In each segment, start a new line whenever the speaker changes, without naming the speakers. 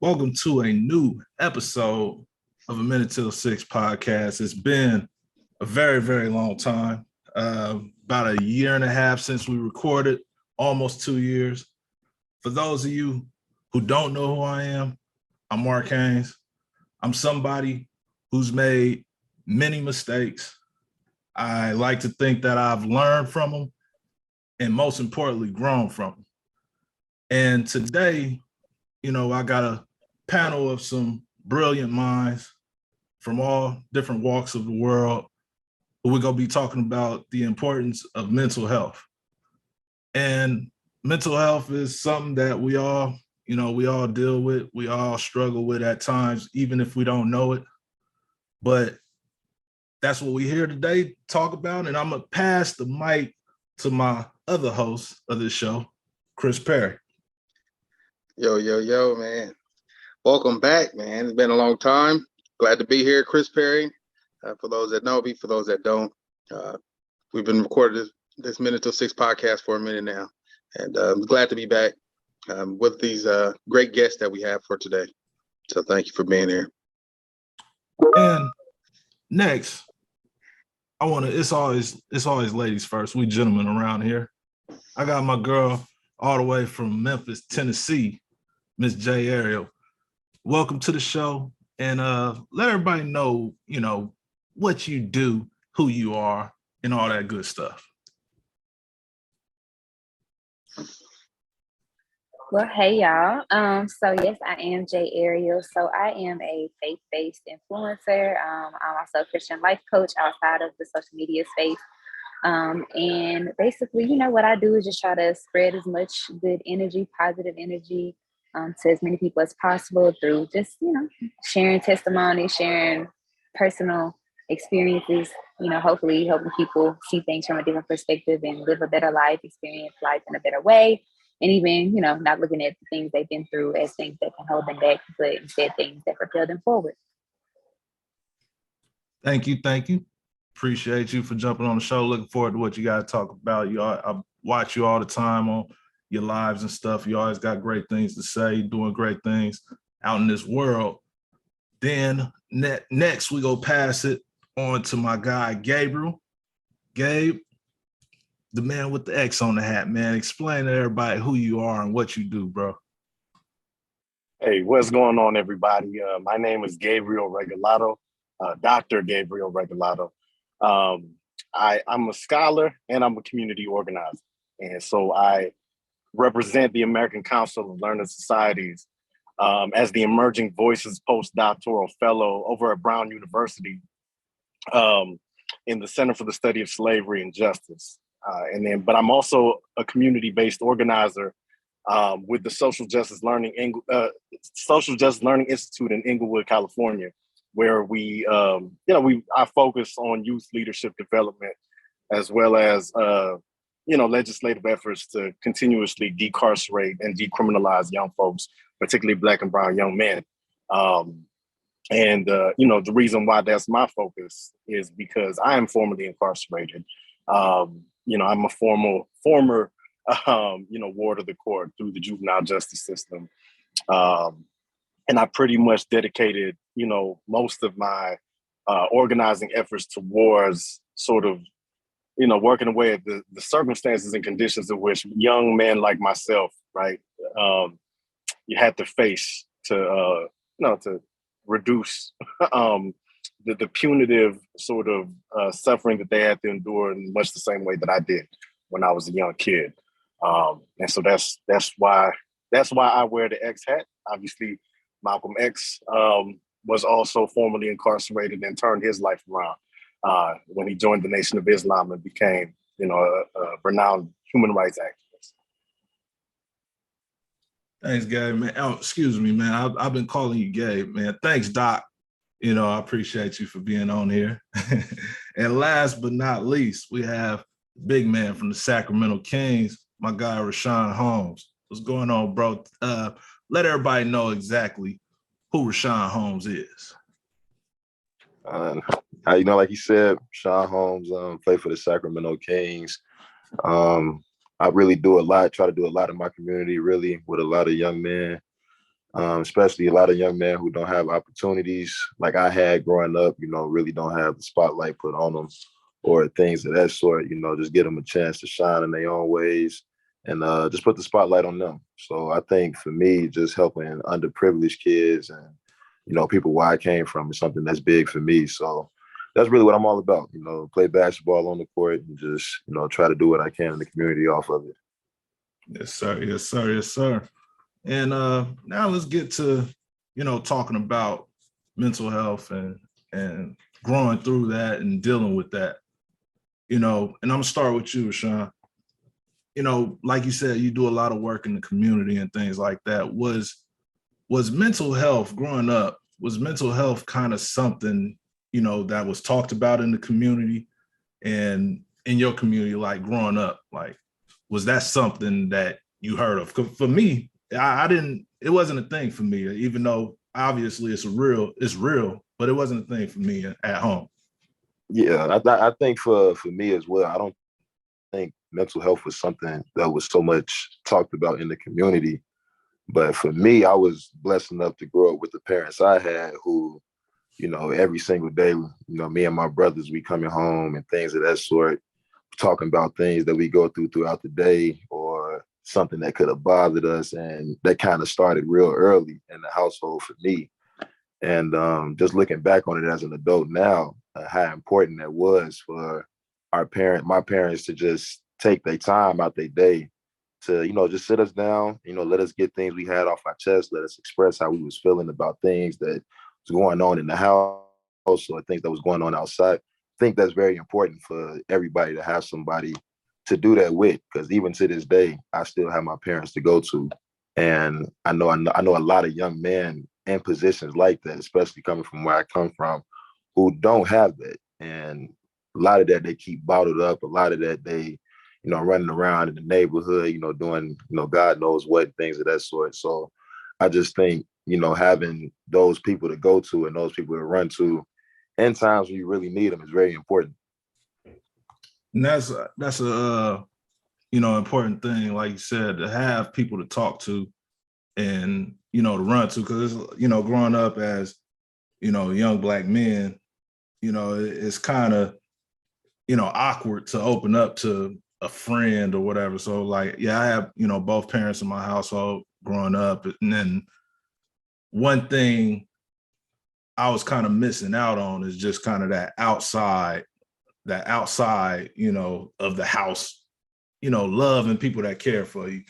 Welcome to a new episode of A Minute Till 6 podcast. It's been a very, very long time, about a year and a half since we recorded, almost 2 years. For those of you who don't know who I am, I'm Mark Haynes. I'm somebody who's made many mistakes. I like to think that I've learned from them and most importantly, grown from them. And today, I got a panel of some brilliant minds from all different walks of the world. We're going to be talking about the importance of mental health. And mental health is something that we all deal with. We all struggle with at times, even if we don't know it. But that's what we're here today to talk about. And I'm going to pass the mic to my other host of this show, Chris Perry.
Yo, man. Welcome back, man. It's been a long time. Glad to be here, Chris Perry. For those that know me, for those that don't, we've been recording this Minute Till 6 podcast for a minute now. And I'm glad to be back with these great guests that we have for today. So thank you for being here.
And next, it's always ladies first. We gentlemen around here. I got my girl all the way from Memphis, Tennessee, Miss J.Aerielle. Welcome to the show, and let everybody know, what you do, who you are, and all that good stuff.
Well, hey, y'all. So yes, I am J.Aerielle. So I am a faith-based influencer. I'm also a Christian life coach outside of the social media space. And basically, what I do is just try to spread as much good energy, positive energy, to as many people as possible through just, sharing testimony, sharing personal experiences, hopefully helping people see things from a different perspective and live a better life, experience life in a better way. And even, not looking at the things they've been through as things that can hold them back, but instead things that propel them forward.
Thank you. Appreciate you for jumping on the show. Looking forward to what you got to talk about. I watch you all the time on your lives and stuff. You always got great things to say, doing great things out in this world. Then next, we go pass it on to my guy, Gabriel. Gabe, the man with the X on the hat, man. Explain to everybody who you are and what you do, bro.
Hey, what's going on, everybody? My name is Gabriel Regalado, Dr. Gabriel Regalado. I'm a scholar and I'm a community organizer. And so I represent the American Council of Learned Societies as the Emerging Voices Postdoctoral Fellow over at Brown University in the Center for the Study of Slavery and Justice. But I'm also a community-based organizer with the Social Justice Learning Institute in Inglewood, California, where I focus on youth leadership development as well as legislative efforts to continuously decarcerate and decriminalize young folks, particularly Black and brown young men. The reason why that's my focus is because I am formerly incarcerated. I'm a former ward of the court through the juvenile justice system. And I pretty much dedicated, most of my organizing efforts towards sort of, working away at the circumstances and conditions in which young men like myself, right, you had to face to reduce the punitive sort of suffering that they had to endure in much the same way that I did when I was a young kid. And so that's why I wear the X hat. Obviously, Malcolm X was also formerly incarcerated and turned his life around when he joined the Nation of Islam and became, a renowned human rights activist.
Thanks, Gabe, man. Oh, excuse me, man. I've been calling you Gabe, man. Thanks, Doc. I appreciate you for being on here. And last but not least, we have the big man from the Sacramento Kings, my guy, Richaun Holmes. What's going on, bro? Let everybody know exactly who Richaun Holmes is.
Like you said, Richaun Holmes played for the Sacramento Kings. I really do a lot, try to do a lot in my community, really, with a lot of young men. especially a lot of young men who don't have opportunities like I had growing up, really don't have the spotlight put on them or things of that sort, just get them a chance to shine in their own ways and just put the spotlight on them. So I think for me, just helping underprivileged kids and, people where I came from is something that's big for me. So that's really what I'm all about, play basketball on the court and just, try to do what I can in the community off of it.
Yes, sir. Yes, sir. Yes, sir. And now let's get to, talking about mental health and growing through that and dealing with that. And I'm gonna start with you, Richaun. Like you said, you do a lot of work in the community and things like that. Was mental health growing up, was mental health kind of something, that was talked about in the community and in your community, like growing up? Like, was that something that you heard of? For me, I didn't, it wasn't a thing for me, even though obviously it's real, but it wasn't a thing for me at home.
Yeah, I think for me as well, I don't think mental health was something that was so much talked about in the community. But for me, I was blessed enough to grow up with the parents I had who, every single day, me and my brothers, we coming home and things of that sort, talking about things that we go through throughout the day or something that could have bothered us. And that kind of started real early in the household for me. And just looking back on it as an adult now, how important that was for my parents to just take their time out their day to, just sit us down, let us get things we had off our chest, let us express how we was feeling about things that was going on in the house or things that was going on outside. I think that's very important for everybody to have somebody to do that with, because even to this day, I still have my parents to go to. And I know a lot of young men in positions like that, especially coming from where I come from, who don't have that. And a lot of that they keep bottled up. A lot of that they, running around in the neighborhood, doing, God knows what, things of that sort. So I just think, having those people to go to and those people to run to in times when you really need them is very important.
And that's a important thing, like you said, to have people to talk to and, to run to, because, growing up as, young Black men, it's kind of, awkward to open up to a friend or whatever. So like, yeah, I have, both parents in my household growing up. And then one thing I was kind of missing out on is just kind of that outside, of the house, love and people that care for you.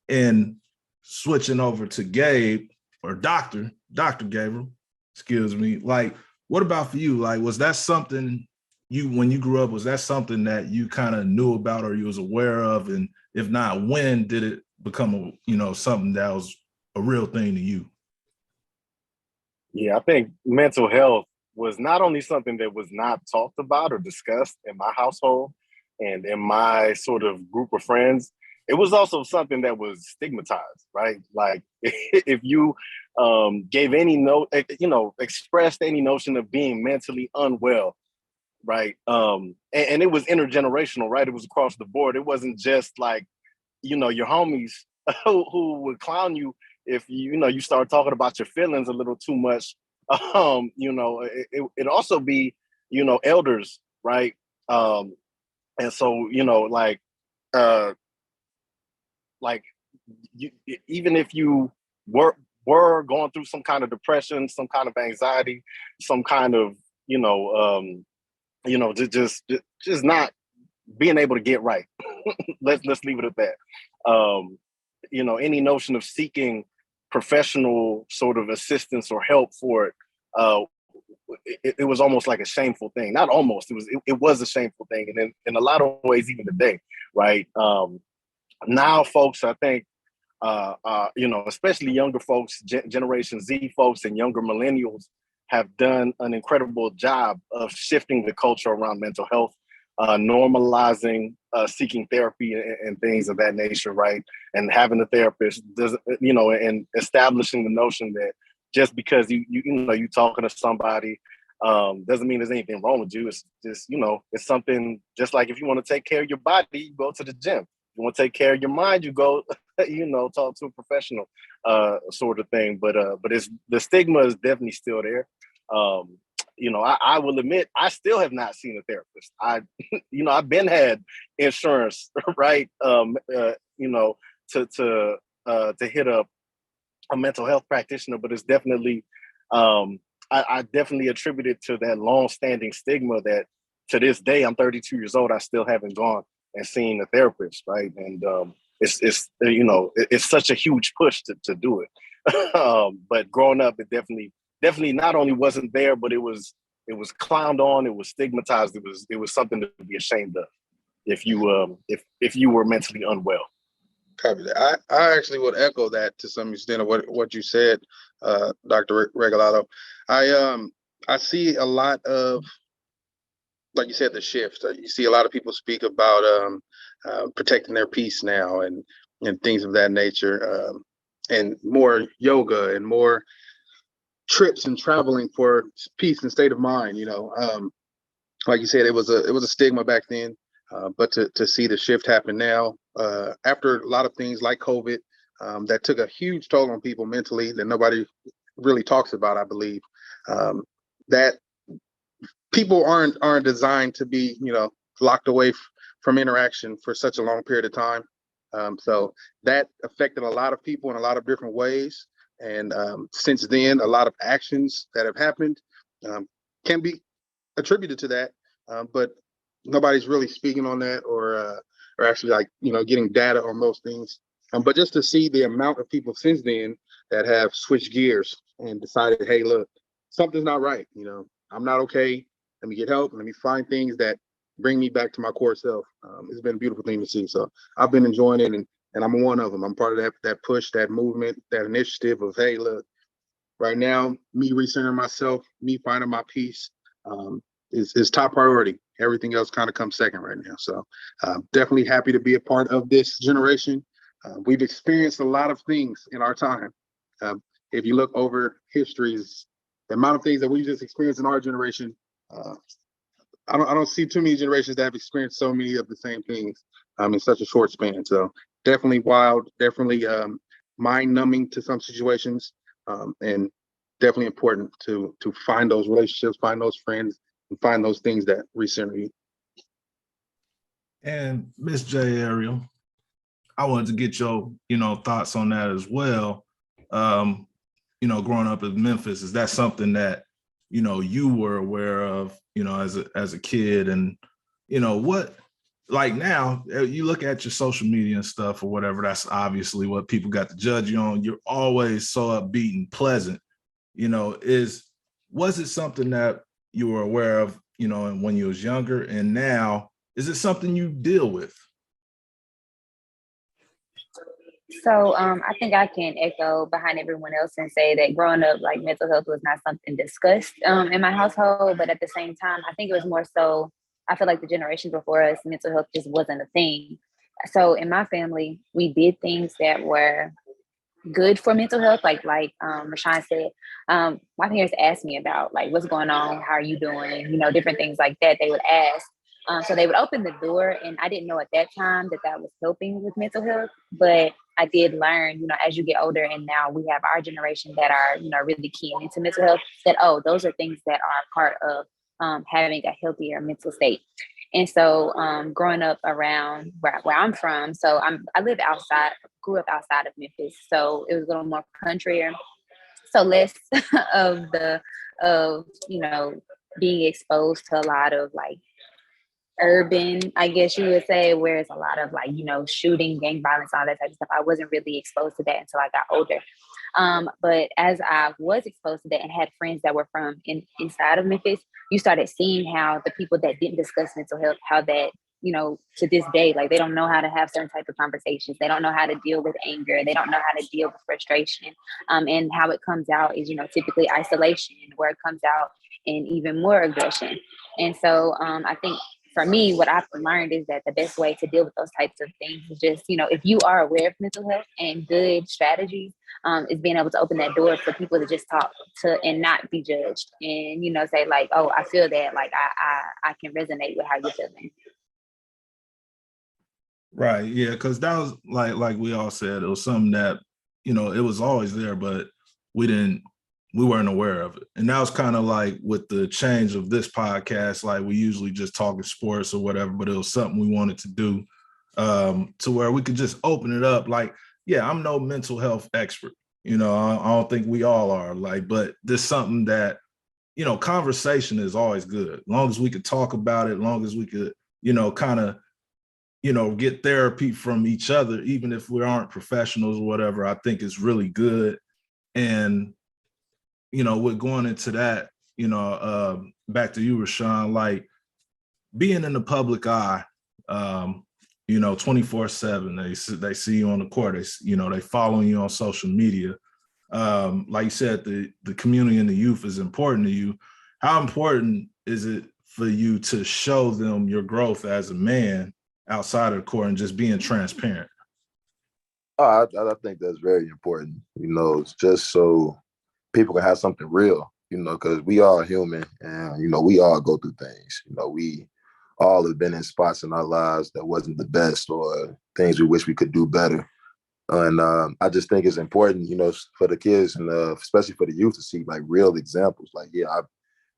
And switching over to Gabe or Dr. Gabriel, excuse me, like, what about for you? Like, was that something when you grew up, was that something that you kind of knew about or you was aware of? And if not, when did it become, something that was a real thing to you?
Yeah, I think mental health was not only something that was not talked about or discussed in my household and in my sort of group of friends, it was also something that was stigmatized, right? Like if you gave any expressed any notion of being mentally unwell, right? And it was intergenerational, right? It was across the board. It wasn't just like, your homies who would clown you if you start talking about your feelings a little too much. It also be, elders, right? And so, even if you were going through some kind of depression, some kind of anxiety, some kind of, just not being able to get right. let's leave it at that. Any notion of seeking professional sort of assistance or help for it, it was almost like a shameful thing. Not almost, it was a shameful thing. And in a lot of ways, even today, right? Now, folks, I think, especially younger folks, Generation Z folks and younger millennials have done an incredible job of shifting the culture around mental health, normalizing seeking therapy and things of that nature, right? And having a therapist doesn't, and establishing the notion that just because you talking to somebody doesn't mean there's anything wrong with you. It's just, it's something just like if you want to take care of your body, you go to the gym. you want to take care of your mind, you go, talk to a professional, sort of thing. But it's the stigma is definitely still there. I will admit, I still have not seen a therapist. I've been had insurance, right? To hit up a mental health practitioner, but it's definitely, I definitely attribute it to that long-standing stigma that to this day, I'm 32 years old, I still haven't gone and seen a therapist, right? And it's such a huge push to do it. But growing up, it definitely not only wasn't there, but it was clowned on, it was stigmatized, it was something to be ashamed of if you were mentally unwell.
Copy that. I actually would echo that to some extent of what you said, Dr. Regalado. I see a lot of, like you said, the shift. You see a lot of people speak about protecting their peace now and things of that nature, and more yoga and more trips and traveling for peace and state of mind. Like you said, it was a stigma back then, but to see the shift happen now, after a lot of things like COVID, that took a huge toll on people mentally that nobody really talks about, I believe, that people aren't designed to be, locked away from interaction for such a long period of time. So that affected a lot of people in a lot of different ways. And since then, a lot of actions that have happened can be attributed to that, but nobody's really speaking on that or actually getting data on those things. But just to see the amount of people since then that have switched gears and decided, hey, look, something's not right. I'm not okay. Let me get help. Let me find things that bring me back to my core self. It's been a beautiful thing to see. So I've been enjoying it, and I'm one of them. I'm part of that push, that movement, that initiative of, hey, look, right now, me recentering myself, me finding my peace is top priority. Everything else kind of comes second right now. So definitely happy to be a part of this generation. We've experienced a lot of things in our time. If you look over histories, the amount of things that we just experienced in our generation, I don't see too many generations that have experienced so many of the same things in such a short span. So definitely wild, definitely mind-numbing to some situations, and definitely important to find those relationships, find those friends, and find those things that recenter you.
And Miss J.Aerielle, I wanted to get your, thoughts on that as well. Growing up in Memphis, is that something that, you were aware of, as a kid? And, what, like now, you look at your social media and stuff or whatever, that's obviously what people got to judge you on. You're always so upbeat and pleasant, was it something that you were aware of, when you was younger? And now, is it something you deal with?
So I think I can echo behind everyone else and say that growing up, like mental health was not something discussed in my household. But at the same time, I think it was more so, I feel like the generations before us, mental health just wasn't a thing. So in my family, we did things that were good for mental health. Like Richaun said, my parents asked me about like, what's going on? How are you doing? Different things like that they would ask. So they would open the door, and I didn't know at that time that was helping with mental health, but I did learn, as you get older, and now we have our generation that are, really keen into mental health, that, oh, those are things that are part of having a healthier mental state. And so growing up around where I'm from, so I grew up outside of Memphis, so it was a little more countryer, so less of being exposed to a lot of like urban, I guess you would say, where it's a lot of like, shooting, gang violence, all that type of stuff. I wasn't really exposed to that until I got older. But as I was exposed to that and had friends that were from inside of Memphis, you started seeing how the people that didn't discuss mental health, how that, to this day, like they don't know how to have certain type of conversations. They don't know how to deal with anger. They don't know how to deal with frustration. And how it comes out is, typically isolation, where it comes out in even more aggression. And so I think for me, what I've learned is that the best way to deal with those types of things is just, if you are aware of mental health and good strategies, is being able to open that door for people to just talk to and not be judged and, say like, oh, I feel that, like I can resonate with how you're feeling.
Right. Yeah. Because that was like we all said, it was something that, it was always there, but we weren't aware of it. And that was kind of like with the change of this podcast, like we usually just talking sports or whatever, but it was something we wanted to do to where we could just open it up. Like, yeah, I'm no mental health expert. I don't think we all are, like, but there's something that, conversation is always good. As long as we could talk about it, as long as we could, kind of, get therapy from each other, even if we aren't professionals or whatever, I think it's really good. And, with going into that, back to you, Richaun, like being in the public eye, 24/7, they see you on the court, they following you on social media. Like you said, the community and the youth is important to you. How important is it for you to show them your growth as a man outside of the court and just being transparent?
I think that's very important. It's just so people can have something real. Because we are human, and we all go through things. We all have been in spots in our lives that wasn't the best, or things we wish we could do better. And I just think it's important, for the kids and especially for the youth to see like real examples. Like, yeah, I've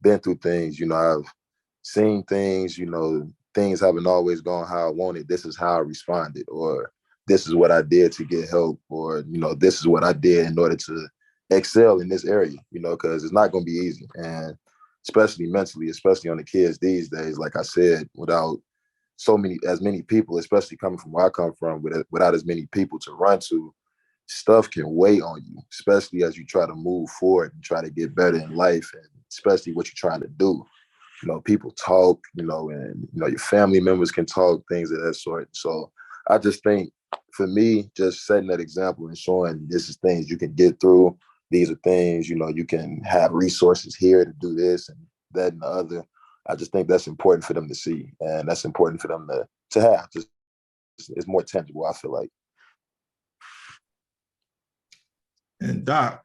been through things, I've seen things, things haven't always gone how I wanted. This is how I responded, or this is what I did to get help, or, this is what I did in order to excel in this area, because it's not going to be easy. And especially mentally, especially on the kids these days, like I said, without as many people, especially coming from where I come from, without as many people to run to, stuff can weigh on you, especially as you try to move forward and try to get better in life, and especially what you're trying to do. People talk, and your family members can talk, things of that sort. So I just think for me, just setting that example and showing this is things you can get through. These are things, you can have resources here to do this and that and the other. I just think that's important for them to see, and that's important for them to have. Just it's more tangible, I feel like.
And Doc,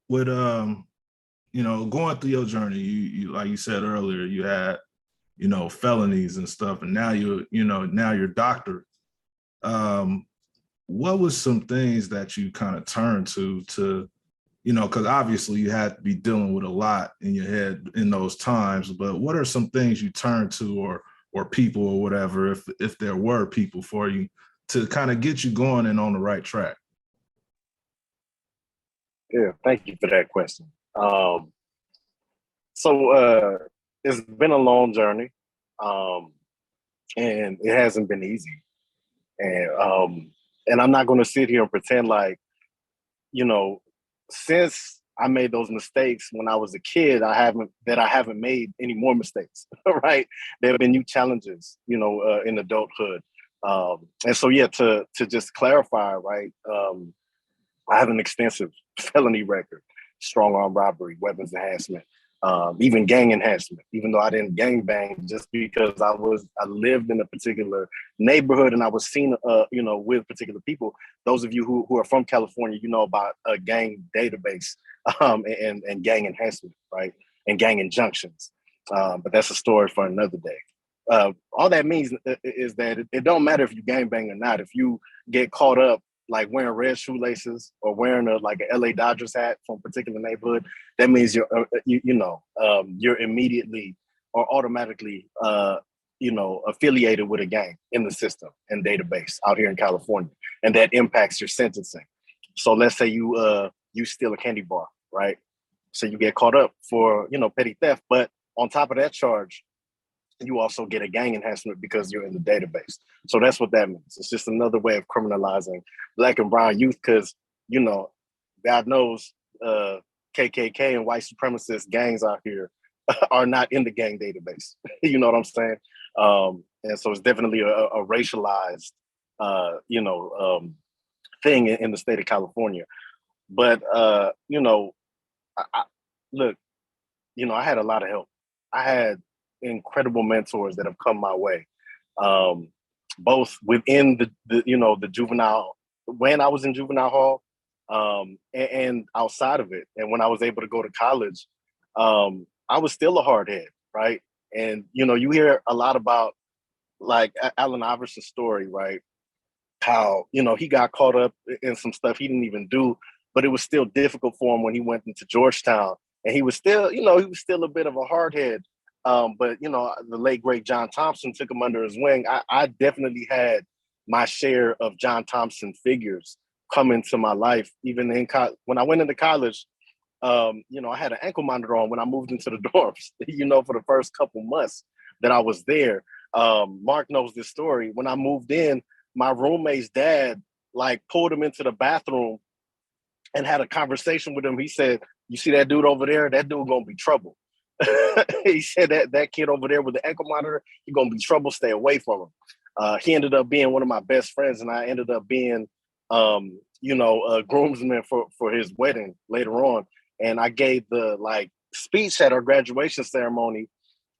with going through your journey, you like you said earlier, you had, felonies and stuff, and now now you're doctor. What was some things that you kind of turned to, because obviously you had to be dealing with a lot in your head in those times, but what are some things you turned to, or people or whatever, if there were people for you to kind of get you going and on the right track?
Yeah, thank you for that question. It's been a long journey, and it hasn't been easy. And I'm not going to sit here and pretend like, since I made those mistakes when I was a kid, I haven't made any more mistakes. Right? There have been new challenges, in adulthood. And so, yeah, to just clarify, right? I have an extensive felony record, strong arm robbery, weapons enhancement, even gang enhancement, even though I didn't gang bang, just because I lived in a particular neighborhood and I was seen, with particular people. Those of you who are from California, you know about a gang database, and gang enhancement, right? And gang injunctions. But that's a story for another day. All that means is that it don't matter if you gang bang or not. If you get caught up like wearing red shoelaces or wearing an LA Dodgers hat from a particular neighborhood, that means you're immediately or automatically, affiliated with a gang in the system and database out here in California, and that impacts your sentencing. So let's say you steal a candy bar, right? So you get caught up for, petty theft, but on top of that charge, you also get a gang enhancement because you're in the database. So that's what that means. It's just another way of criminalizing Black and brown youth because, God knows KKK and white supremacist gangs out here are not in the gang database. You know what I'm saying? And so it's definitely a racialized, thing in the state of California. But, look, I had a lot of help. I had incredible mentors that have come my way, both within the juvenile, when I was in juvenile hall, and outside of it. And when I was able to go to college, I was still a hard head, right? And you hear a lot about like Allen Iverson's story, right? how, he got caught up in some stuff he didn't even do, but it was still difficult for him when he went into Georgetown. And he was still, a bit of a hardhead. But, the late, great John Thompson took him under his wing. I definitely had my share of John Thompson figures come into my life. Even when I went into college, I had an ankle monitor on when I moved into the dorms, for the first couple months that I was there. Mark knows this story. When I moved in, my roommate's dad, pulled him into the bathroom and had a conversation with him. He said, "You see that dude over there? That dude gonna be trouble." He said that kid over there with the ankle monitor, he gonna be trouble. Stay away from him. He ended up being one of my best friends, and I ended up being, a groomsman for his wedding later on. And I gave the speech at our graduation ceremony.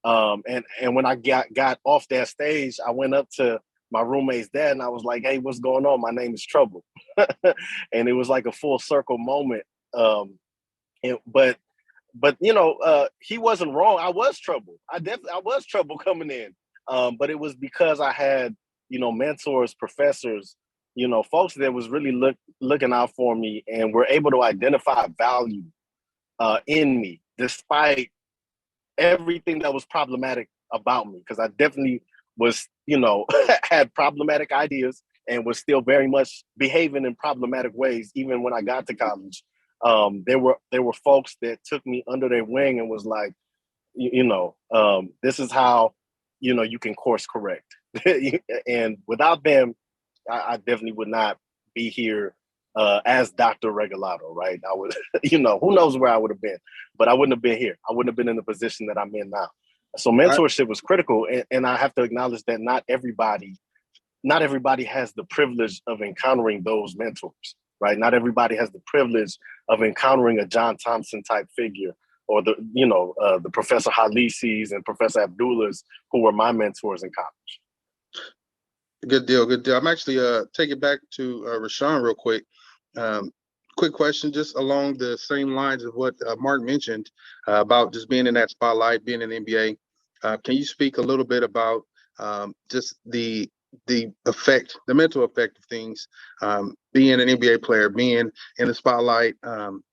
And when I got off that stage, I went up to my roommate's dad and I was like, "Hey, what's going on? My name is Trouble." And it was like a full circle moment. But he wasn't wrong. I was trouble. I was trouble coming in. But it was because I had, mentors, professors, folks that was really looking out for me and were able to identify value in me, despite everything that was problematic about me. Because I definitely was, had problematic ideas and was still very much behaving in problematic ways, even when I got to college. There were folks that took me under their wing and was like, this is how, you can course correct. And without them, I definitely would not be here as Dr. Regalado, right? I would, who knows where I would have been, but I wouldn't have been here. I wouldn't have been in the position that I'm in now. So mentorship was critical. And I have to acknowledge that not everybody has the privilege of encountering those mentors, right? Not everybody has the privilege of encountering a John Thompson type figure, or the Professor Halisis and Professor Abdullahs, who were my mentors in college.
Good deal. I'm actually take it back to Richaun real quick. Quick question, just along the same lines of what Mark mentioned about just being in that spotlight, being in the NBA. Can you speak a little bit about just the effect, the mental effect of things, being an NBA player, being in the spotlight,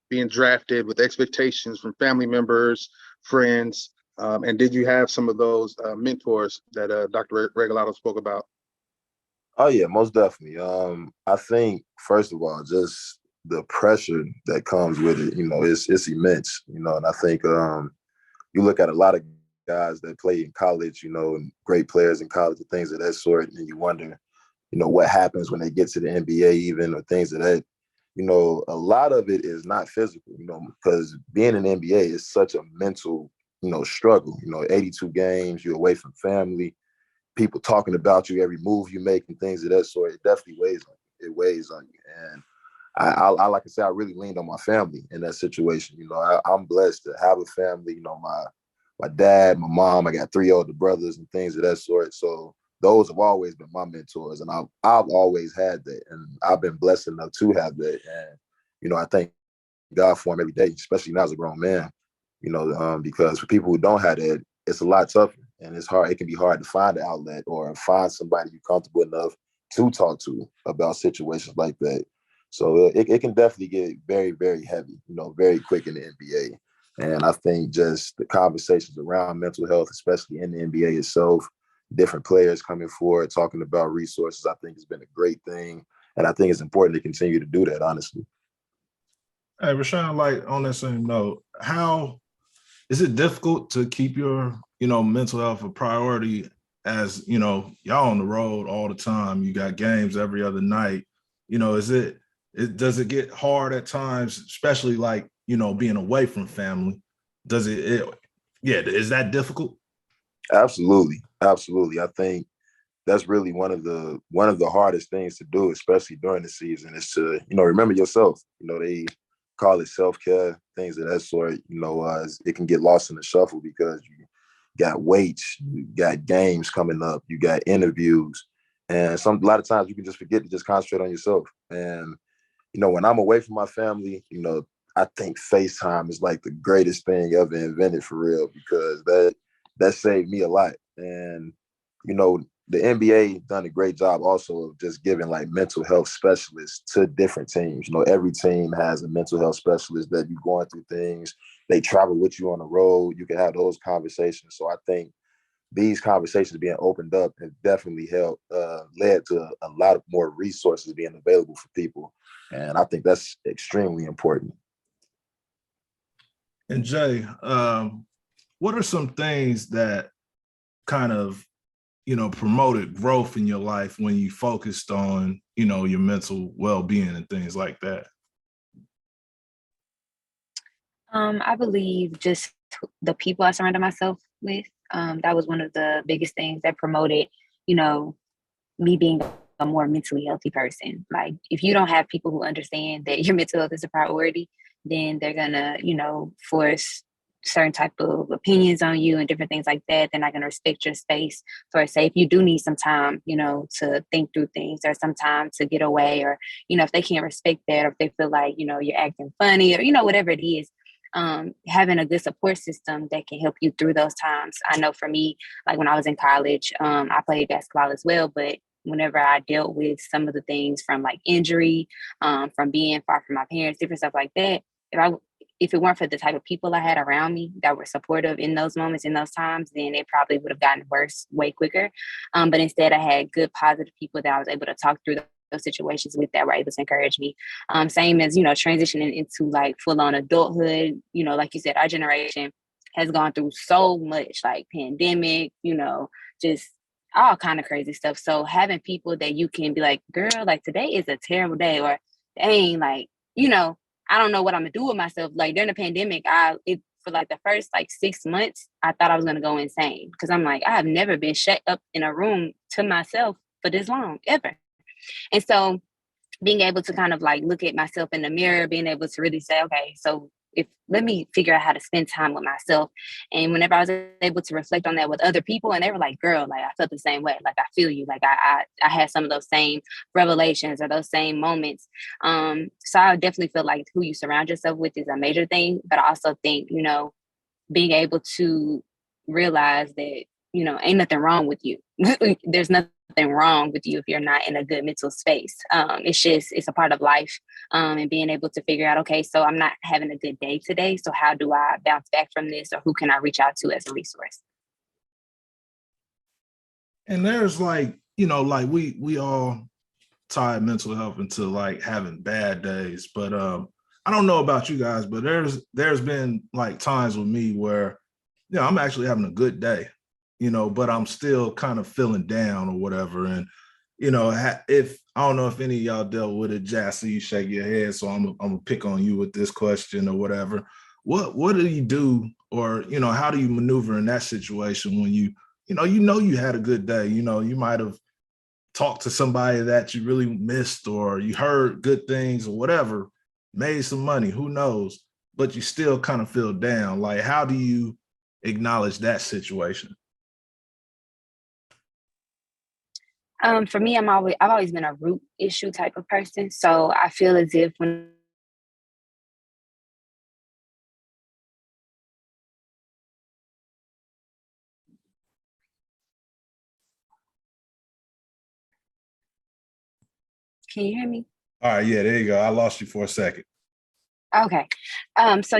being drafted with expectations from family members, friends, and did you have some of those mentors that Dr. Regalado spoke about?
Oh yeah, most definitely. I think first of all, just the pressure that comes with it, it's immense, and I think you look at a lot of guys that play in college, and great players in college and things of that sort, and you wonder, what happens when they get to the NBA even, or things of that. A lot of it is not physical, because being in the NBA is such a mental, struggle. 82 games, you're away from family, people talking about you, every move you make and things of that sort. It definitely weighs on you. It weighs on you. And I like I said, I really leaned on my family in that situation. I'm blessed to have a family, my dad, my mom, I got 3 older brothers and things of that sort. So those have always been my mentors, and I've always had that, and I've been blessed enough to have that. And I thank God for him every day, especially now as a grown man. Because for people who don't have that, it's a lot tougher, and it's hard. It can be hard to find an outlet or find somebody you're comfortable enough to talk to about situations like that. So it can definitely get very, very heavy, very quick in the NBA. And I think just the conversations around mental health, especially in the NBA itself, different players coming forward, talking about resources, I think has been a great thing. And I think it's important to continue to do that, honestly.
Hey, Richaun, on that same note, how is it difficult to keep your, mental health a priority as, y'all on the road all the time? You got games every other night. Does it get hard at times, especially being away from family? Is that difficult?
Absolutely. I think that's really one of the hardest things to do, especially during the season, is to, remember yourself. They call it self-care, things of that sort. It can get lost in the shuffle because you got weights, you got games coming up, you got interviews, and a lot of times you can just forget to just concentrate on yourself. And when I'm away from my family, I think FaceTime is like the greatest thing ever invented, for real, because that saved me a lot. And the NBA done a great job also of just giving like mental health specialists to different teams. You know, every team has a mental health specialist that you're going through things. They travel with you on the road. You can have those conversations. So I think these conversations being opened up have definitely led to a lot of more resources being available for people. And I think that's extremely important.
And Jay, what are some things that kind of, promoted growth in your life when you focused on, your mental well-being and things like that?
I believe just the people I surrounded myself with, that was one of the biggest things that promoted, me being a more mentally healthy person. Like if you don't have people who understand that your mental health is a priority, then they're gonna, force certain type of opinions on you and different things like that. They're not gonna respect your space. So say if you do need some time, to think through things or some time to get away, or, if they can't respect that, or if they feel like, you're acting funny or, whatever it is, having a good support system that can help you through those times. I know for me, like when I was in college, I played basketball as well, but whenever I dealt with some of the things from like injury, from being far from my parents, different stuff like that, if it weren't for the type of people I had around me that were supportive in those moments, in those times, then it probably would have gotten worse way quicker. But instead I had good, positive people that I was able to talk through those situations with that were able to encourage me. Same as, transitioning into like full on adulthood, like you said, our generation has gone through so much, like pandemic, just all kind of crazy stuff. So having people that you can be like, girl, like today is a terrible day, or dang, like, I don't know what I'm gonna do with myself. Like during the pandemic, for like the first like 6 months, I thought I was gonna go insane because I'm like, I have never been shut up in a room to myself for this long ever. And so being able to kind of like look at myself in the mirror, being able to really say, okay, so let me figure out how to spend time with myself. And whenever I was able to reflect on that with other people, and they were like, girl, like I felt the same way. Like I feel you. Like I had some of those same revelations or those same moments. So I definitely feel like who you surround yourself with is a major thing. But I also think, being able to realize that, ain't nothing wrong with you. There's nothing wrong with you if you're not in a good mental space. It's a part of life. And being able to figure out, okay, so I'm not having a good day today. So how do I bounce back from this, or who can I reach out to as a resource?
And there's like, like we all tie mental health into like having bad days. But I don't know about you guys, but there's been like times with me where, I'm actually having a good day, but I'm still kind of feeling down or whatever. And, if I don't know if any of y'all dealt with it, Jassy, you shake your head. So I'm gonna pick on you with this question or whatever. What do you do, or, how do you maneuver in that situation when you had a good day? You might have talked to somebody that you really missed, or you heard good things or whatever, made some money, who knows, but you still kind of feel down. Like, how do you acknowledge that situation?
For me, I've always been a root issue type of person. So I feel as if when Can you hear me?
All right, yeah, there you go. I lost you for a second.
Okay. So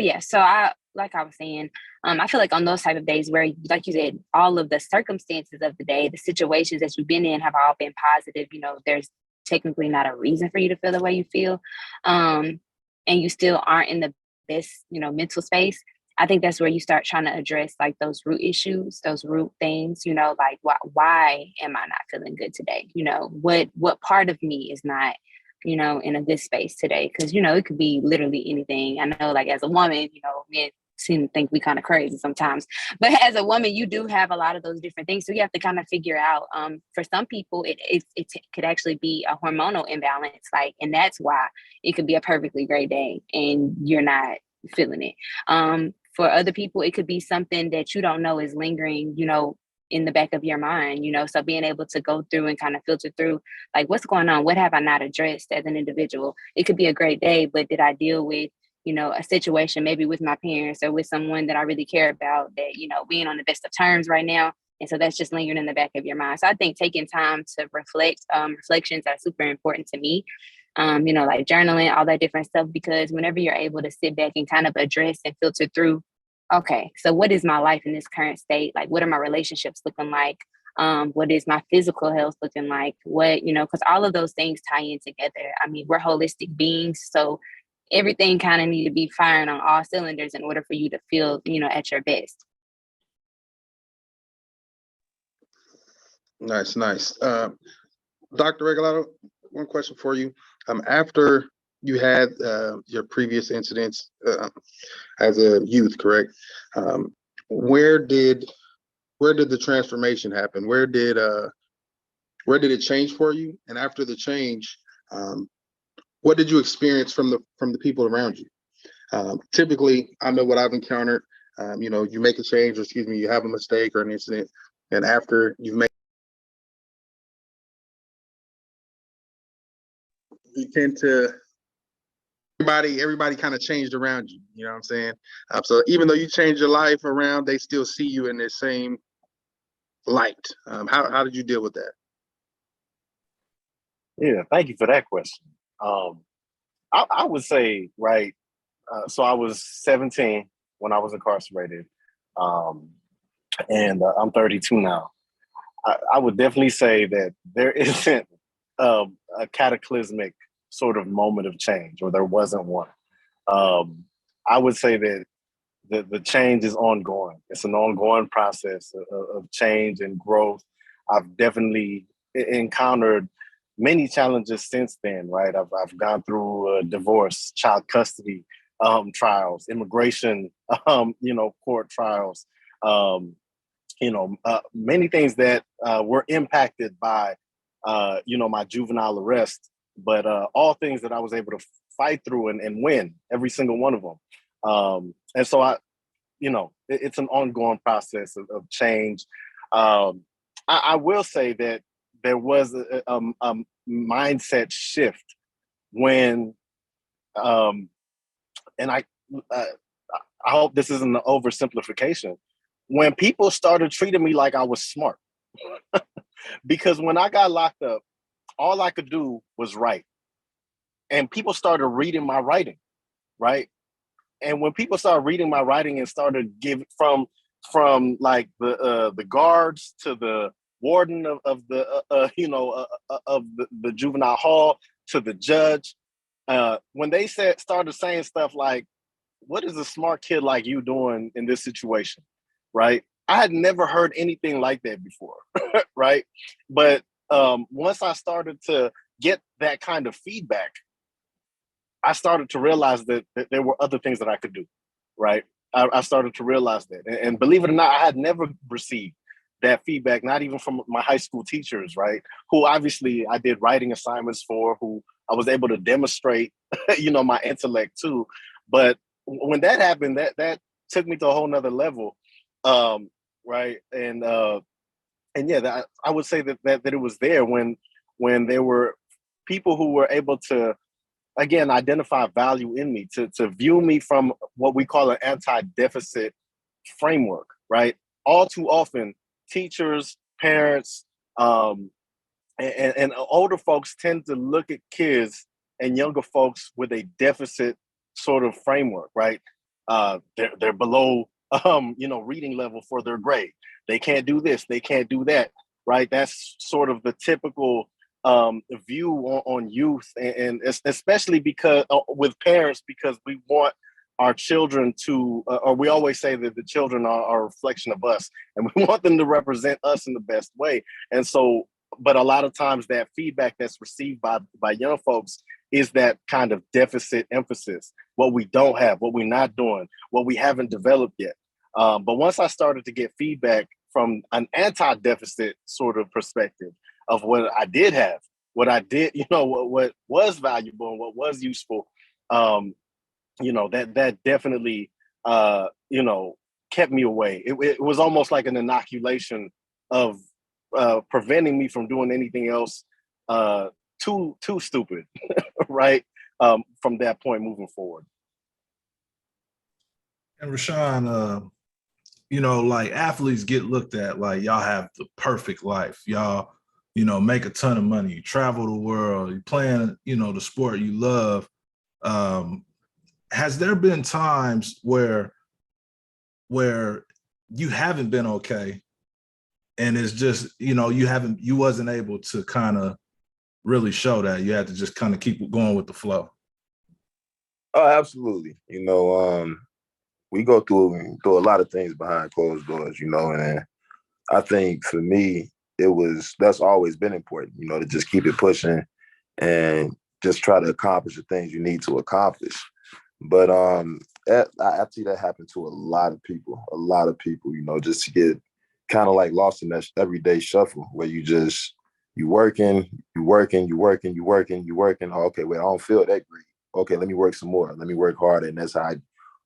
like I was saying, I feel like on those type of days where, like you said, all of the circumstances of the day, the situations that you've been in have all been positive. There's technically not a reason for you to feel the way you feel. And you still aren't in the best, mental space. I think that's where you start trying to address like those root issues, those root things, like why am I not feeling good today? What part of me is not, in a good space today? Because, it could be literally anything. I know, like as a woman, men seem to think we kind of crazy sometimes, but as a woman, you do have a lot of those different things. So you have to kind of figure out, for some people, it could actually be a hormonal imbalance. Like, and that's why it could be a perfectly great day and you're not feeling it. For other people, it could be something that you don't know is lingering, in the back of your mind, so being able to go through and kind of filter through, like, what's going on? What have I not addressed as an individual? It could be a great day, but did I deal with, a situation maybe with my parents or with someone that I really care about that, we ain't on the best of terms right now? And so that's just lingering in the back of your mind. So I think taking time to reflect, reflections are super important to me. Like journaling, all that different stuff, because whenever you're able to sit back and kind of address and filter through, okay, so what is my life in this current state? Like, what are my relationships looking like? What is my physical health looking like? Because all of those things tie in together. I mean, we're holistic beings. So everything kind of need to be firing on all cylinders in order for you to feel, at your best.
Nice. Dr. Regalado, one question for you. After you had your previous incidents as a youth, correct? Where did the transformation happen? Where did it change for you? And after the change, what did you experience from the people around you? Typically, I know what I've encountered. You make a change, or excuse me, you have a mistake or an incident, and after you've made, you tend to everybody kind of changed around you. You know what I'm saying? So even though you change your life around, they still see you in the same light. How did you deal with that?
Yeah, thank you for that question. I would say, right, so I was 17 when I was incarcerated, and I'm 32 now. I would definitely say that there isn't a cataclysmic sort of moment of change, or there wasn't one. I would say that the change is ongoing. It's an ongoing process of change and growth. I've definitely encountered many challenges since then, right? I've gone through divorce, child custody trials, immigration, court trials, many things that were impacted by, my juvenile arrest, but all things that I was able to fight through and win every single one of them. And so it's an ongoing process of change. I will say that there was a mindset shift when, and I hope this isn't an oversimplification, when people started treating me like I was smart. Because when I got locked up, all I could do was write. And people started reading my writing, right? And when people started reading my writing and started giving from like the guards to the warden of the the juvenile hall to the judge, when they started saying stuff like, "What is a smart kid like you doing in this situation?" Right? I had never heard anything like that before, right? But once I started to get that kind of feedback, I started to realize that there were other things that I could do, right? I started to realize that. And believe it or not, I had never received that feedback, not even from my high school teachers, right? Who obviously I did writing assignments for, who I was able to demonstrate, my intellect to. But when that happened, that took me to a whole nother level, right? And yeah, I would say that it was there when there were people who were able to, again, identify value in me, to view me from what we call an anti-deficit framework, right? All too often, teachers, parents, and older folks tend to look at kids and younger folks with a deficit sort of framework, right? They're below, reading level for their grade. They can't do this, they can't do that, right? That's sort of the typical view on youth, and especially because with parents, because we want our children to, or we always say that the children are a reflection of us, and we want them to represent us in the best way. And so, but a lot of times that feedback that's received by young folks is that kind of deficit emphasis, what we don't have, what we're not doing, what we haven't developed yet. But once I started to get feedback from an anti-deficit sort of perspective of what I did have, what I did, what was valuable and what was useful, that definitely, kept me away. It was almost like an inoculation of preventing me from doing anything else too stupid, right? From that point moving forward.
And Richaun, like athletes get looked at like y'all have the perfect life. Y'all, make a ton of money. You travel the world. You playing, the sport you love. Has there been times where you haven't been okay, and it's just, you wasn't able to kind of really show that? You had to just kind of keep going with the flow.
Oh, absolutely. We go through a lot of things behind closed doors, and I think for me, that's always been important, to just keep it pushing and just try to accomplish the things you need to accomplish. But I see that happen to a lot of people, just to get kind of like lost in that everyday shuffle where you working. Oh, okay, wait, I don't feel that great. Okay, let me work some more. Let me work harder. And that's how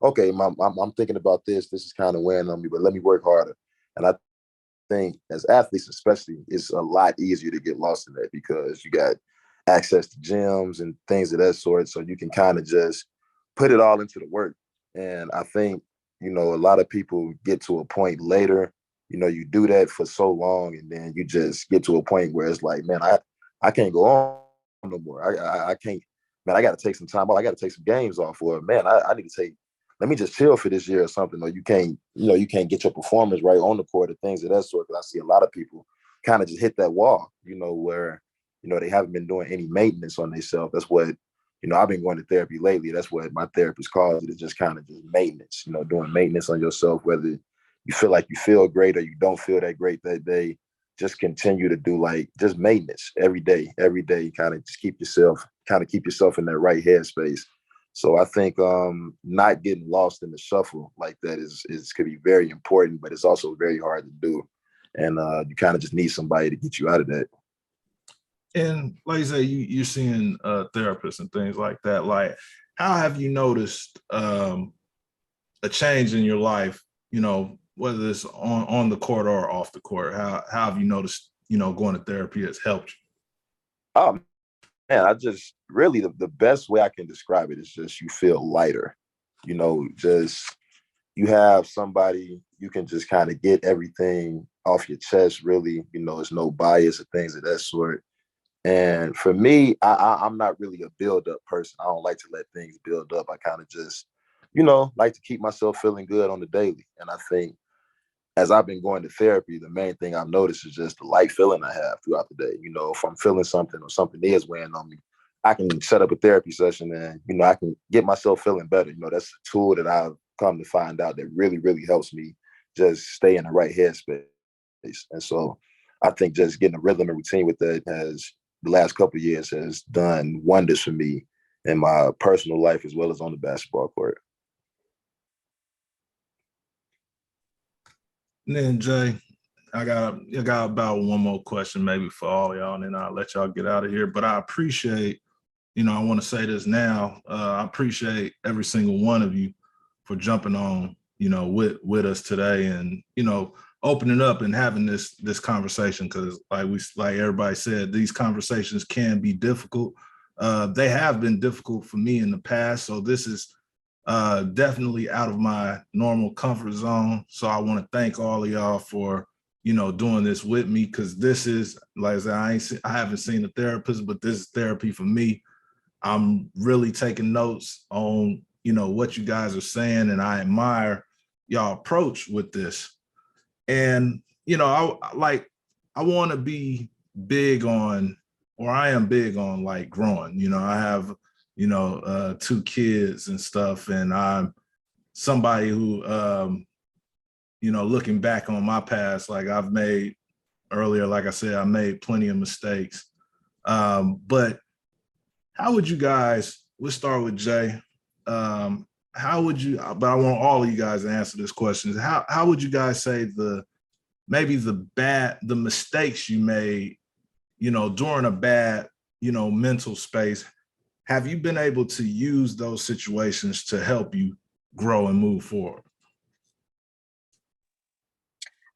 I'm thinking about this. This is kind of weighing on me, but let me work harder. And I think as athletes, especially, it's a lot easier to get lost in that because you got access to gyms and things of that sort. So you can kind of just put it all into the work. And I think, a lot of people get to a point later, you do that for so long and then you just get to a point where it's like, man, I can't go on no more. I can't, man, I got to take some time off. I got to take some games off, or man, I need to let me just chill for this year or something. Or you can't get your performance right on the court or things of that sort. Because I see a lot of people kind of just hit that wall, where, they haven't been doing any maintenance on themselves. That's what, I've been going to therapy lately. That's what my therapist calls it. It's just kind of just maintenance, doing maintenance on yourself, whether you feel like you feel great or you don't feel that great that day. Just continue to do like just maintenance every day, kind of just keep yourself in that right headspace. So I think not getting lost in the shuffle like that is could be very important, but it's also very hard to do. And you kind of just need somebody to get you out of that.
And like you say, you're seeing therapists and things like that. Like, how have you noticed a change in your life, whether it's on the court or off the court? How have you noticed, going to therapy has helped you?
Man, I just really the best way I can describe it is just you feel lighter, just you have somebody you can just kind of get everything off your chest, really, there's no bias or things of that sort. And for me, I'm not really a build-up person. I don't like to let things build up. I kind of just, like to keep myself feeling good on the daily. And I think as I've been going to therapy, the main thing I've noticed is just the light feeling I have throughout the day. If I'm feeling something or something is weighing on me, I can set up a therapy session and, I can get myself feeling better. That's a tool that I've come to find out that really, really helps me just stay in the right headspace. And so I think just getting a rhythm and routine with that the last couple of years has done wonders for me in my personal life as well as on the basketball court.
And then Jay, I got about one more question maybe for all y'all, and then I'll let y'all get out of here. But I appreciate, I want to say this now. I appreciate every single one of you for jumping on, with us today, and opening up and having this conversation, because like everybody said, these conversations can be difficult. They have been difficult for me in the past, so this is definitely out of my normal comfort zone. So I want to thank all of y'all for doing this with me, because this is, like I said, I haven't seen a therapist, but this is therapy for me. I'm really taking notes on what you guys are saying, and I admire y'all approach with this. And I want to be big on, or I am big on, like, growing. I have 2 kids and stuff, and I'm somebody who looking back on my past, like I've made earlier, like I said, I made plenty of mistakes. But how would you guys, we'll start with Jay. How would you, but I want all of you guys to answer this question. How would you guys say the mistakes you made, during a bad, mental space, have you been able to use those situations to help you grow and move forward?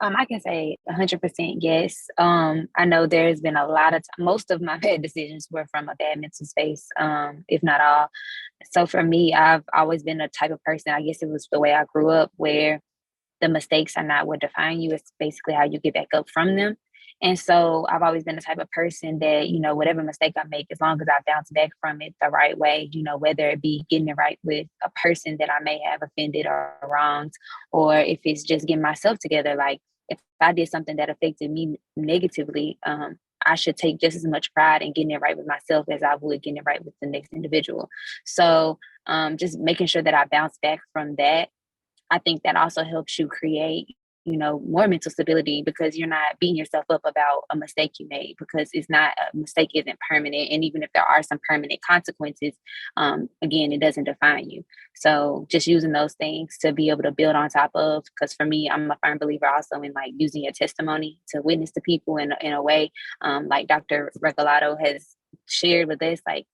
I can say 100% yes. I know there's been a lot of most of my bad decisions were from a bad mental space, if not all. So for me, I've always been a type of person, I guess it was the way I grew up, where the mistakes are not what define you. It's basically how you get back up from them. And so I've always been the type of person that, whatever mistake I make, as long as I bounce back from it the right way, whether it be getting it right with a person that I may have offended or wronged, or if it's just getting myself together. Like if I did something that affected me negatively, I should take just as much pride in getting it right with myself as I would getting it right with the next individual. So just making sure that I bounce back from that. I think that also helps you create, more mental stability, because you're not beating yourself up about a mistake you made, because a mistake isn't permanent. And even if there are some permanent consequences, again, it doesn't define you. So just using those things to be able to build on top of, because for me, I'm a firm believer also in like using your testimony to witness to people in a way, like Dr. Regalado has shared with us, like,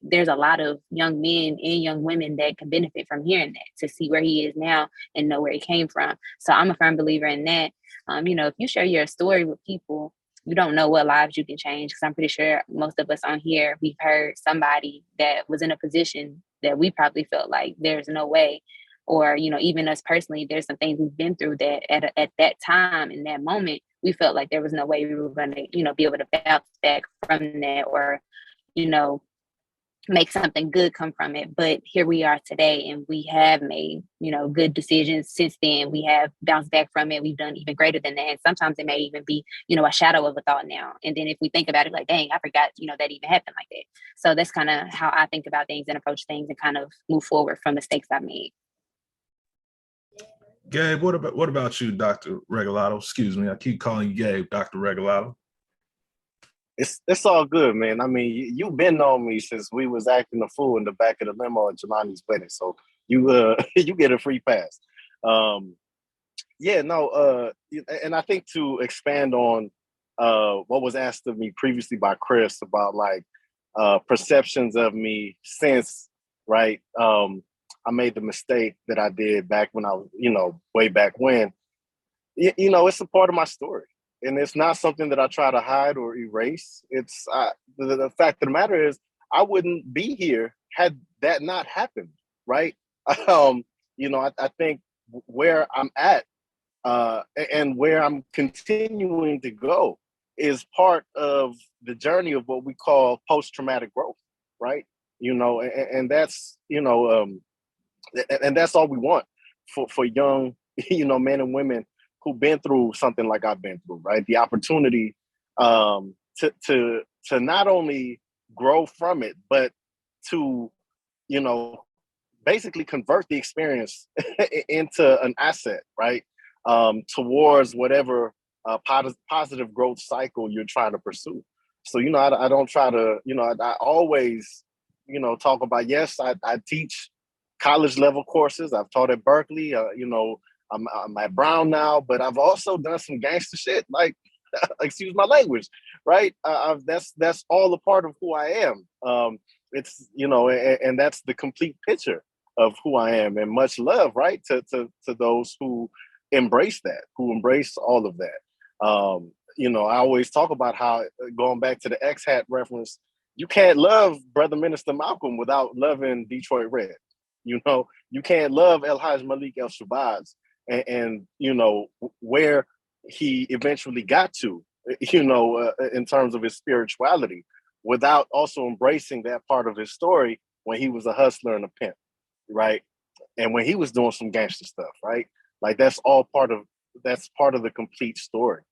there's a lot of young men and young women that can benefit from hearing that, to see where he is now and know where he came from. So I'm a firm believer in that. If you share your story with people, you don't know what lives you can change, because I'm pretty sure most of us on here, we've heard somebody that was in a position that we probably felt like there's no way. Or, even us personally, there's some things we've been through that at that time, in that moment, we felt like there was no way we were going to, be able to bounce back from that, or, make something good come from it. But here we are today, and we have made, good decisions since then. We have bounced back from it. We've done even greater than that. And sometimes it may even be, a shadow of a thought now. And then if we think about it, like, dang, I forgot, that even happened like that. So that's kind of how I think about things and approach things, and kind of move forward from mistakes I made.
Gabe, what about you, Dr. Regalado? Excuse me, I keep calling you Gabe, Dr. Regalado.
It's all good, man. I mean, you've been on me since we was acting a fool in the back of the limo at Jelani's wedding, so you you get a free pass. And I think to expand on what was asked of me previously by Chris about like perceptions of me since, right? I made the mistake that I did back when I was, way back when. It's a part of my story, and it's not something that I try to hide or erase. It's the fact of the matter is, I wouldn't be here had that not happened, right? I think where I'm at and where I'm continuing to go is part of the journey of what we call post-traumatic growth, right? And that's, and that's all we want for young, men and women who've been through something like I've been through, right? The opportunity to not only grow from it, but to, basically convert the experience into an asset, right? Towards whatever positive growth cycle you're trying to pursue. So, I don't try to, I always, talk about, yes, I teach college level courses. I've taught at Berkeley, I'm at Brown now, but I've also done some gangster shit, like, excuse my language, right? That's all a part of who I am. It's, and that's the complete picture of who I am, and much love, right? To those who embrace that, who embrace all of that. I always talk about how, going back to the X-Hat reference, you can't love Brother Minister Malcolm without loving Detroit Red. You can't love El Hajj Malik El Shabazz and where he eventually got to, in terms of his spirituality, without also embracing that part of his story when he was a hustler and a pimp, right? And when he was doing some gangster stuff, right? Like that's part of the complete story.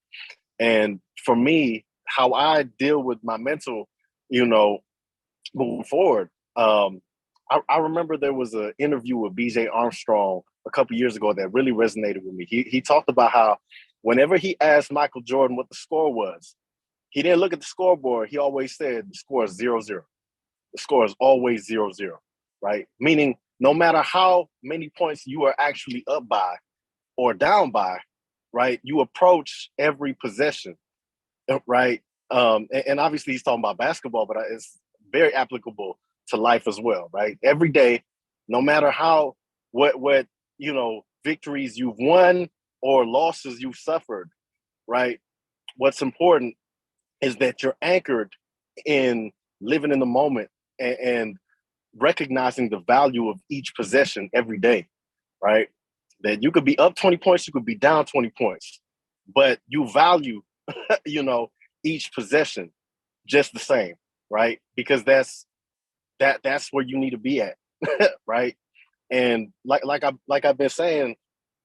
And for me, how I deal with my mental, moving forward, I remember there was an interview with BJ Armstrong a couple years ago that really resonated with me. He talked about how whenever he asked Michael Jordan what the score was, he didn't look at the scoreboard. He always said the score is 0-0. The score is always 0-0, right? Meaning no matter how many points you are actually up by or down by, right, you approach every possession, right? And obviously he's talking about basketball, but it's very applicable to life as well, right? Every day, no matter what victories you've won or losses you've suffered, right? What's important is that you're anchored in living in the moment and recognizing the value of each possession every day, right? that you could be up 20 points, you could be down 20 points, but you value, each possession just the same, right? Because that's where you need to be at, right? And like I've been saying,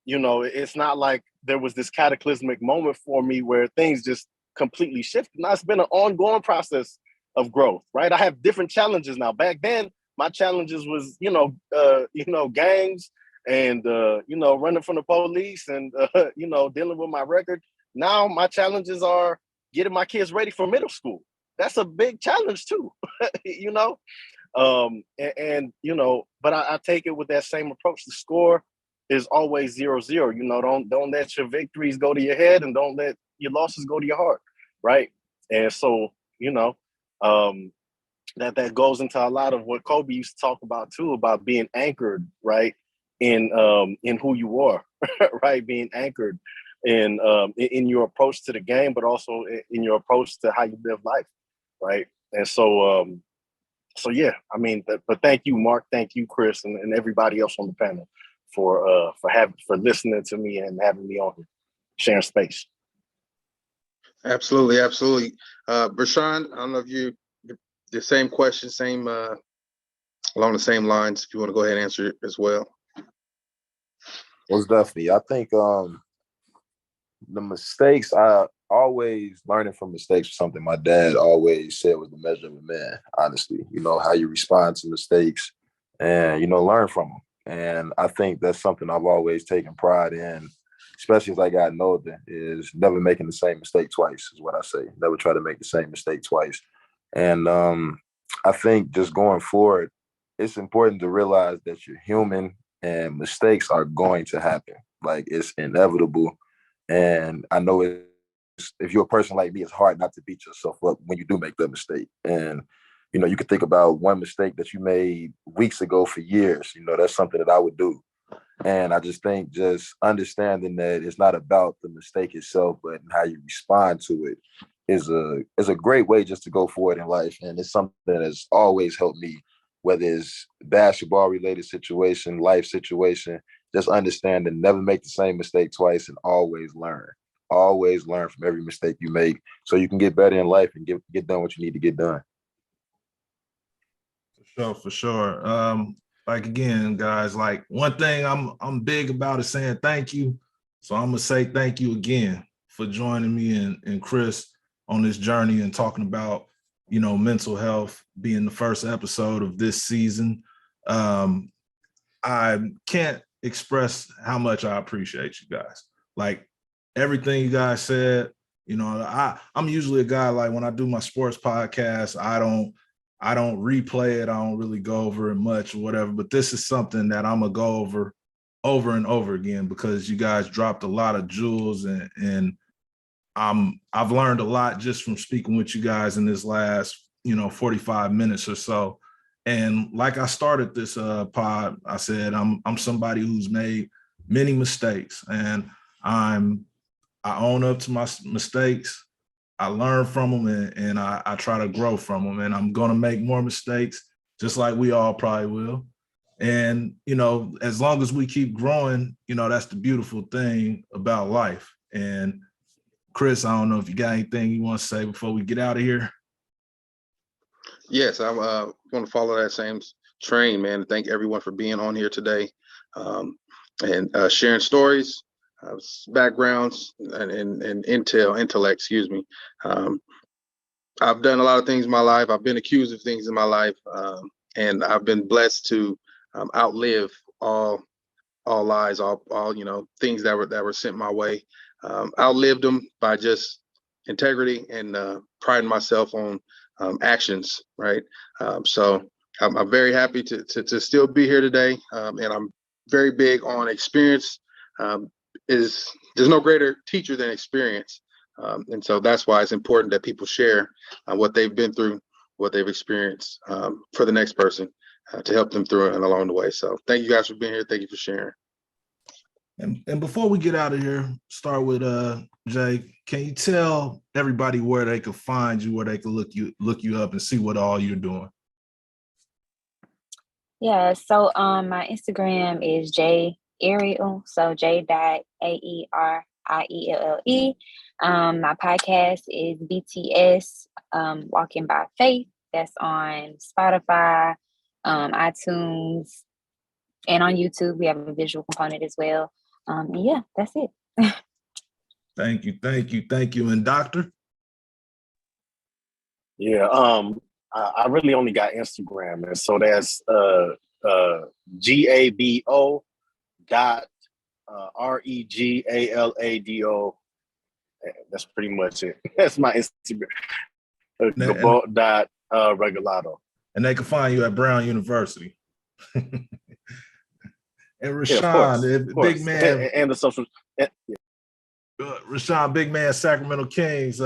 it's not like there was this cataclysmic moment for me where things just completely shifted. Now it's been an ongoing process of growth, right? I have different challenges now. Back then, my challenges was, gangs and, running from the police and, dealing with my record. Now my challenges are getting my kids ready for middle school. That's a big challenge too, but I take it with that same approach. The score is always 0-0. Don't let your victories go to your head and don't let your losses go to your heart, right? And so, that goes into a lot of what Kobe used to talk about too, about being anchored, right, in who you are, right, being anchored in your approach to the game, but also in your approach to how you live life, right? And so, but thank you, Mark, thank you, Chris, and everybody else on the panel for listening to me and having me on here, sharing space.
Absolutely. Richaun, I don't know if the same question, along the same lines, if you want to go ahead and answer it as well.
Most definitely. I think the mistakes, I always learning from mistakes was something my dad always said was the measure of a man, honestly. How you respond to mistakes and, learn from them. And I think that's something I've always taken pride in, especially as I got older, is never making the same mistake twice, is what I say. Never try to make the same mistake twice. And I think just going forward, it's important to realize that you're human and mistakes are going to happen. Like, it's inevitable. And I know if you're a person like me, it's hard not to beat yourself up when you do make that mistake. And, you can think about one mistake that you made weeks ago for years. That's something that I would do. And I just think just understanding that it's not about the mistake itself, but how you respond to it is a great way just to go forward in life. And it's something that's always helped me, whether it's basketball related situation, life situation, just understand and never make the same mistake twice and always learn. Always learn from every mistake you make so you can get better in life and get done what you need to get done.
For sure. Like, again, guys, like, one thing I'm big about is saying thank you. So I'm gonna say thank you again for joining me and Chris on this journey and talking about, mental health, being the first episode of this season. I can't express how much I appreciate you guys. Like, everything you guys said, I'm usually a guy, like, when I do my sports podcast, I don't replay it. I don't really go over it much or whatever, but this is something that I'm gonna go over and over again because you guys dropped a lot of jewels and I've learned a lot just from speaking with you guys in this last, 45 minutes or so. And like I started this pod, I said, I'm somebody who's made many mistakes and I own up to my mistakes. I learn from them and I try to grow from them, and I'm going to make more mistakes just like we all probably will. And, as long as we keep growing, that's the beautiful thing about life. And Chris, I don't know if you got anything you want to say before we get out of here.
Yes, I want to follow that same train, man. Thank everyone for being on here today and sharing stories, backgrounds, and intellect, excuse me. I've done a lot of things in my life. I've been accused of things in my life, and I've been blessed to outlive all lies, all things that were sent my way. Outlived them by just integrity and priding myself on actions, right? So I'm very happy to still be here today, and I'm very big on experience. There's no greater teacher than experience, and so that's why it's important that people share what they've been through, what they've experienced, for the next person to help them through it and along the way. So thank you guys for being here. Thank you for sharing.
And before we get out of here, start with Jay. Can you tell everybody where they could find you, where they could look you up and see what all you're doing?
Yeah, so my Instagram is J.Aerielle, so J.Aerielle. My podcast is BTS, Walking by Faith. That's on Spotify, iTunes, and on YouTube. We have a visual component as well. And yeah, that's it.
Thank you. And Doctor?
Yeah, I really only got Instagram, and so that's GABO dot REGALADO. That's pretty much it. That's my Instagram. Dot Regalado.
And they can find you at Brown University. And
Richaun,
yeah, big man,
and the social.
Richaun, big man, Sacramento Kings.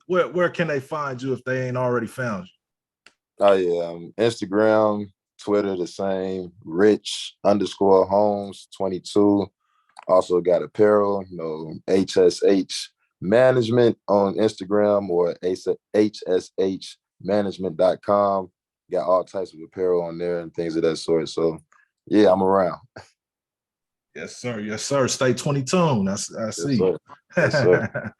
Where can they find you if they ain't already found you?
Oh yeah, Instagram, Twitter, the same. Rich_Holmes 22. Also got apparel, HSH Management on Instagram or hshmanagement.com. Got all types of apparel on there and things of that sort. So yeah, I'm around.
Yes, sir. Stay 22. I see.
Sir. Yes, sir.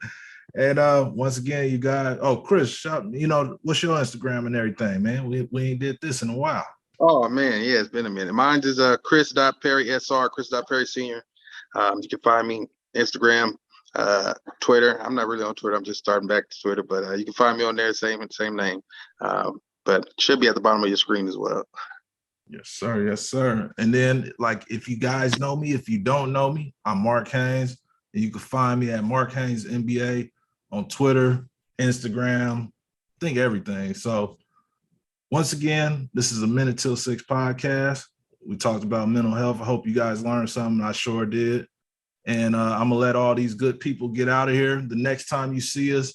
And once again, you guys. Oh, Chris, what's your Instagram and everything, man? We ain't did this in a while.
Oh man, yeah, it's been a minute. Mine is Chris.Perry SR, Chris.Perry Senior. You can find me Instagram, Twitter. I'm not really on Twitter. I'm just starting back to Twitter, but you can find me on there, same name. But should be at the bottom of your screen as well.
Yes, sir. And then, if you guys know me, if you don't know me, I'm Mark Haynes, and you can find me at Mark Haynes NBA on Twitter, Instagram, I think everything. So once again, this is a Minute Till 6 podcast. We talked about mental health. I hope you guys learned something. I sure did. And I'm going to let all these good people get out of here. The next time you see us,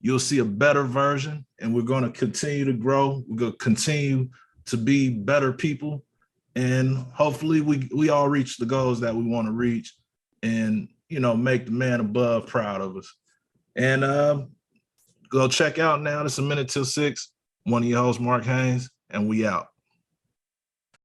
you'll see a better version, and we're going to continue to grow. We're going to continue to be better people. And hopefully we all reach the goals that we want to reach and, make the man above proud of us. And go check out now. This is A Minute Till 6. One of your hosts, Mark Haynes, and we out.